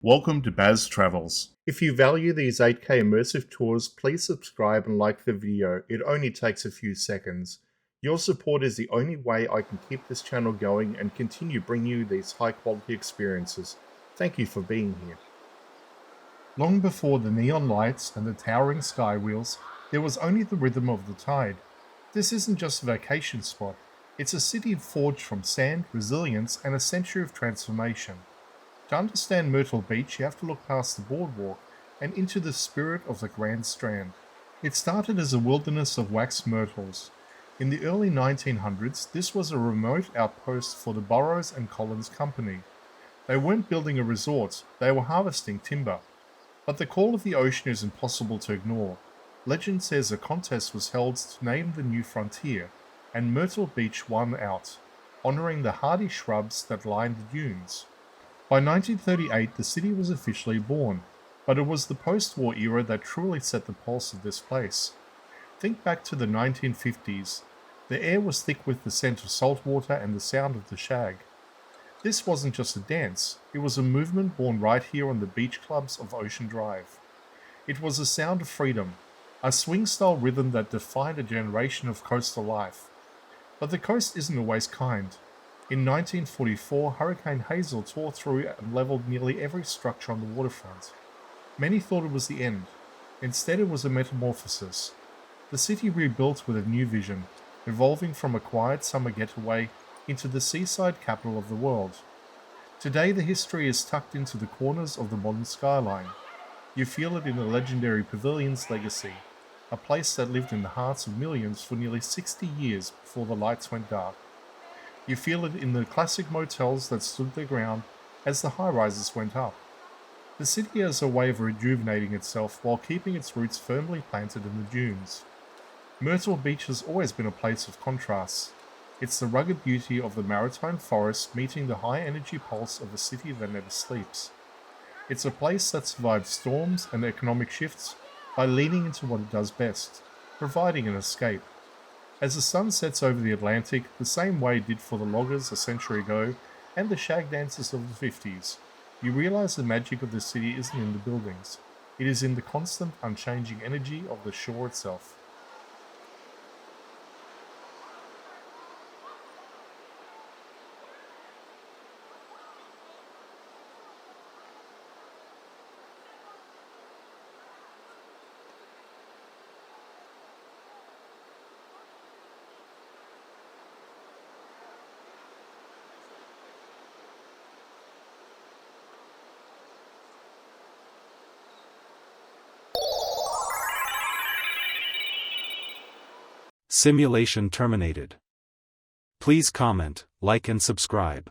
Welcome to Baz Travels. If you value these 8K immersive tours, please subscribe and like the video. It only takes a few seconds. Your support is the only way I can keep this channel going and continue bringing you these high quality experiences. Thank you for being here. Long before the neon lights and the towering skywheels, there was only the rhythm of the tide. This isn't just a vacation spot. It's a city forged from sand, resilience, and a century of transformation. To understand Myrtle Beach, you have to look past the boardwalk and into the spirit of the Grand Strand. It started as a wilderness of wax myrtles. In the early 1900s, this was a remote outpost for the Burroughs and Collins company. They weren't building a resort, they were harvesting timber. But the call of the ocean is impossible to ignore. Legend says a contest was held to name the new frontier, and Myrtle Beach won out, honoring the hardy shrubs that lined the dunes. By 1938, the city was officially born, but it was the post-war era that truly set the pulse of this place. Think back to the 1950s. The air was thick with the scent of salt water and the sound of the shag. This wasn't just a dance, it was a movement born right here on the beach clubs of Ocean Drive. It was a sound of freedom, a swing-style rhythm that defined a generation of coastal life. But the coast isn't always kind. In 1944, Hurricane Hazel tore through and leveled nearly every structure on the waterfront. Many thought it was the end. Instead, it was a metamorphosis. The city rebuilt with a new vision, evolving from a quiet summer getaway into the seaside capital of the world. Today, the history is tucked into the corners of the modern skyline. You feel it in the legendary pavilion's legacy, a place that lived in the hearts of millions for nearly 60 years before the lights went dark. You feel it in the classic motels that stood their ground as the high-rises went up. The city has a way of rejuvenating itself while keeping its roots firmly planted in the dunes. Myrtle Beach has always been a place of contrasts. It's the rugged beauty of the maritime forest meeting the high-energy pulse of a city that never sleeps. It's a place that survives storms and economic shifts by leaning into what it does best, providing an escape. As the sun sets over the Atlantic, the same way it did for the loggers a century ago and the shag dancers of the 50s, you realize the magic of the city isn't in the buildings. It is in the constant, unchanging energy of the shore itself. Simulation terminated. Please comment, like and subscribe.